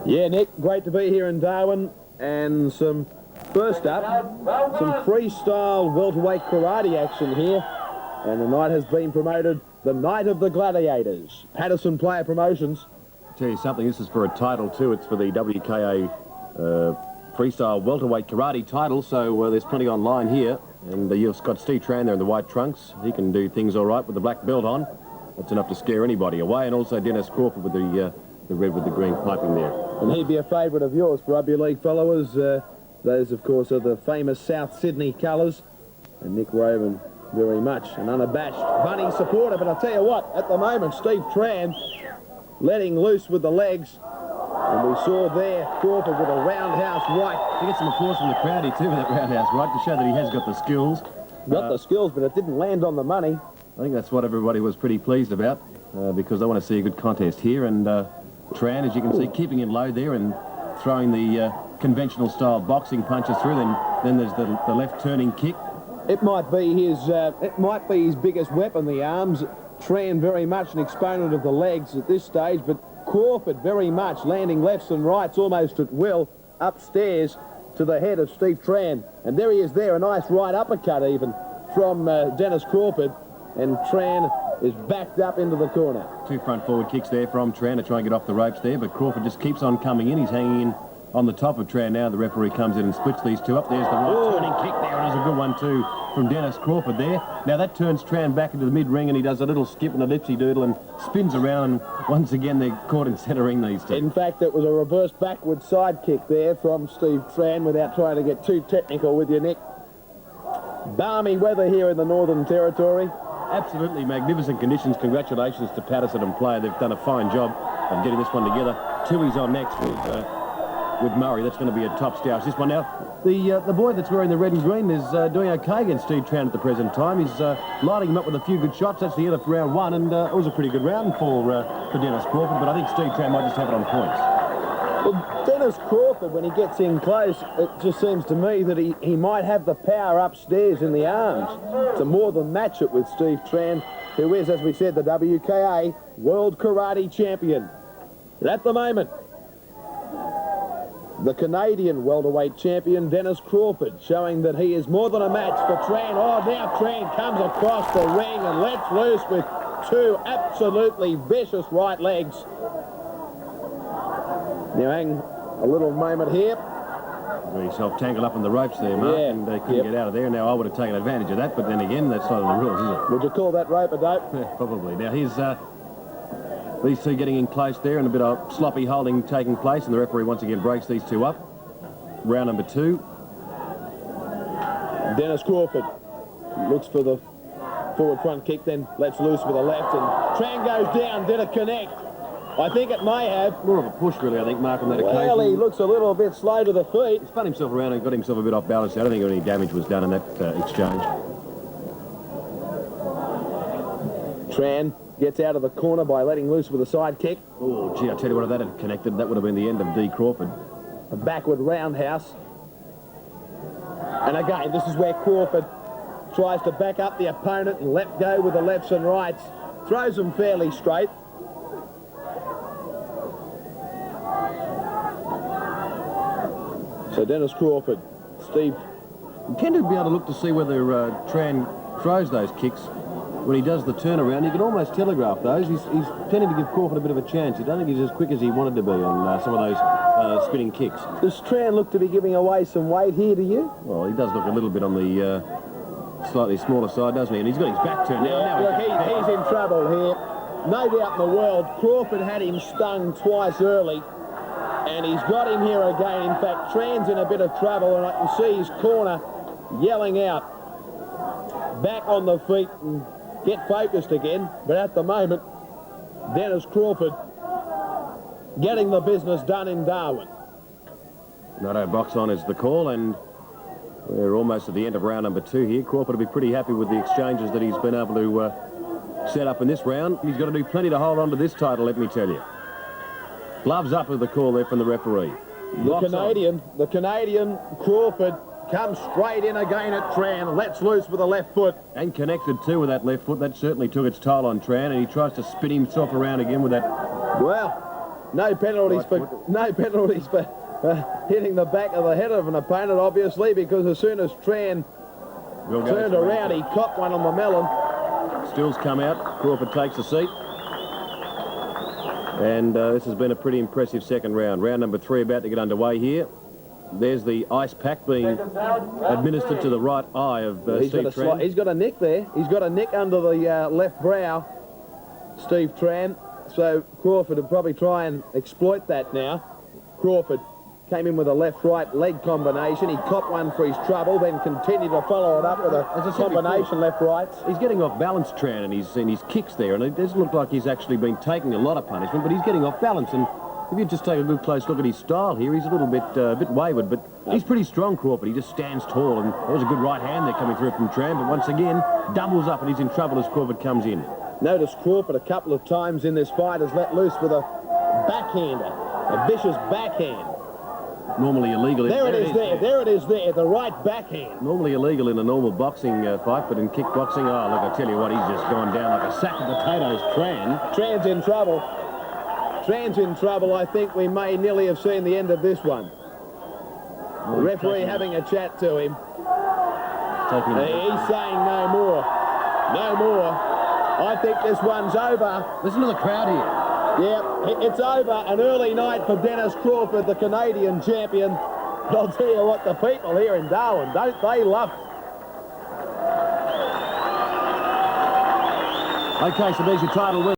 Yeah, Nick, great to be here in Darwin. And first up, some freestyle welterweight karate action here. And the night has been promoted the Night of the Gladiators. Patterson Player Promotions. I'll tell you something, this is for a title too. It's for the WKA freestyle welterweight karate title, so there's plenty online here. And you've got Steve Tran there in the white trunks. He can do things all right with the black belt on. That's enough to scare anybody away. And also Dennis Crawford with the red with the green piping there. And he'd be a favourite of yours for rugby league followers. Those, of course, are the famous South Sydney colours. And Nick Raven, very much an unabashed Bunny supporter. But I'll tell you what, at the moment, Steve Tran letting loose with the legs. And we saw there Crawford with a roundhouse right. He gets some applause from the crowd here too with that roundhouse right to show that he has got the skills. Got the skills, but it didn't land on the money. I think that's what everybody was pretty pleased about because they want to see a good contest here. And Tran, as you can see, keeping him low there and throwing the conventional style boxing punches through. Then there's the left turning kick. It might be his biggest weapon, the arms. Tran very much an exponent of the legs at this stage, but Crawford very much landing lefts and rights almost at will upstairs to the head of Steve Tran. And there he is there, a nice right uppercut even from Dennis Crawford. And Tran is backed up into the corner. Two front forward kicks there from Tran to try and get off the ropes there, but Crawford just keeps on coming in. He's hanging in on the top of Tran now. The referee comes in and splits these two up. There's the right turning kick there, and there's a good one too from Dennis Crawford there. Now that turns Tran back into the mid-ring, and he does a little skip and a lipsy-doodle and spins around, and once again they're caught in centre ring, these two. In fact, it was a reverse backward side kick there from Steve Tran without trying to get too technical with you, Nick. Balmy weather here in the Northern Territory. Absolutely magnificent conditions. Congratulations to Patterson and Player. They've done a fine job of getting this one together. Tui's on next with Murray. That's going to be a top stoush. This one now, the boy that's wearing the red and green is doing okay against Steve Tran at the present time. He's lighting him up with a few good shots. That's the end of round one, and it was a pretty good round for Dennis Crawford, but I think Steve Tran might just have it on points. Well, Dennis Crawford, when he gets in close, it just seems to me that he might have the power upstairs in the arms to more than match it with Steve Tran, who is, as we said, the WKA World Karate Champion. But at the moment, the Canadian welterweight champion, Dennis Crawford, showing that he is more than a match for Tran. Oh, now Tran comes across the ring and lets loose with two absolutely vicious right legs. Now hang a little moment here. Got yourself tangled up in the ropes there, Mark, yeah, and couldn't get out of there. Now I would have taken advantage of that, but then again, that's not in the rules, is it? Would you call that rope a dope? Yeah, probably. Now here's these two getting in close there, and a bit of sloppy holding taking place, and the referee once again breaks these two up. Round number two. Dennis Crawford looks for the forward front kick, then lets loose with a left, and Tran goes down. Did it connect? I think it may have. More of a push, really, I think, Mark, on that occasion. Well, he looks a little bit slow to the feet. He spun himself around and got himself a bit off balance. I don't think any damage was done in that exchange. Tran gets out of the corner by letting loose with a side kick. Oh, gee, I tell you what, if that had connected, that would have been the end of D. Crawford. A backward roundhouse. And again, this is where Crawford tries to back up the opponent and let go with the lefts and rights. Throws them fairly straight. So Dennis Crawford, Steve. You tend to be able to look to see whether Tran throws those kicks. When he does the turnaround, you can almost telegraph those. He's tending to give Crawford a bit of a chance. I don't think he's as quick as he wanted to be on some of those spinning kicks. Does Tran look to be giving away some weight here to you? Well, he does look a little bit on the slightly smaller side, doesn't he? And he's got his back turned now. Look, he's in trouble here. No doubt in the world, Crawford had him stung twice early. And he's got him here again. In fact, Tran's in a bit of trouble, and I can see his corner yelling out. Back on the feet and get focused again. But at the moment, Dennis Crawford getting the business done in Darwin. Righto, box on is the call, and we're almost at the end of round number two here. Crawford will be pretty happy with the exchanges that he's been able to set up in this round. He's got to do plenty to hold on to this title, let me tell you. Gloves up with the call there from the referee. The Canadian Crawford comes straight in again at Tran, lets loose with the left foot. And connected too with that left foot. That certainly took its toll on Tran, and he tries to spin himself around again with that. Well, No penalties for hitting the back of the head of an opponent, obviously, because as soon as Tran turned around, he copped one on the melon. Stills come out. Crawford takes a seat. And this has been a pretty impressive second round. Round number 3 about to get underway here. There's the ice pack being administered to the right eye of Steve Tran. He's got a nick there. He's got a nick under the left brow, Steve Tran. So Crawford will probably try and exploit that now. Crawford came in with a left-right leg combination. He copped one for his trouble, then continued to follow it up with a combination left-right. He's getting off balance, Tran, and his kicks there, and it doesn't look like he's actually been taking a lot of punishment, but he's getting off balance. And if you just take a good close look at his style here, he's a little bit wayward, but he's pretty strong, Crawford. He just stands tall, and there was a good right hand there coming through from Tran, but once again, doubles up, and he's in trouble as Crawford comes in. Notice Crawford a couple of times in this fight has let loose with a backhander, a vicious backhand. Normally illegal. There it is there, the right backhand. Normally illegal in a normal boxing fight, but in kickboxing, oh, look, I tell you what, he's just gone down like a sack of potatoes, Tran. Tran's in trouble. Tran's in trouble. I think we may nearly have seen the end of this one. The referee having a chat to him. He's saying no more. No more. I think this one's over. Listen to the crowd here. Yeah, it's over. An early night for Dennis Crawford, the Canadian champion. But I'll tell you what, the people here in Darwin, don't they love it? Okay, so there's your title win.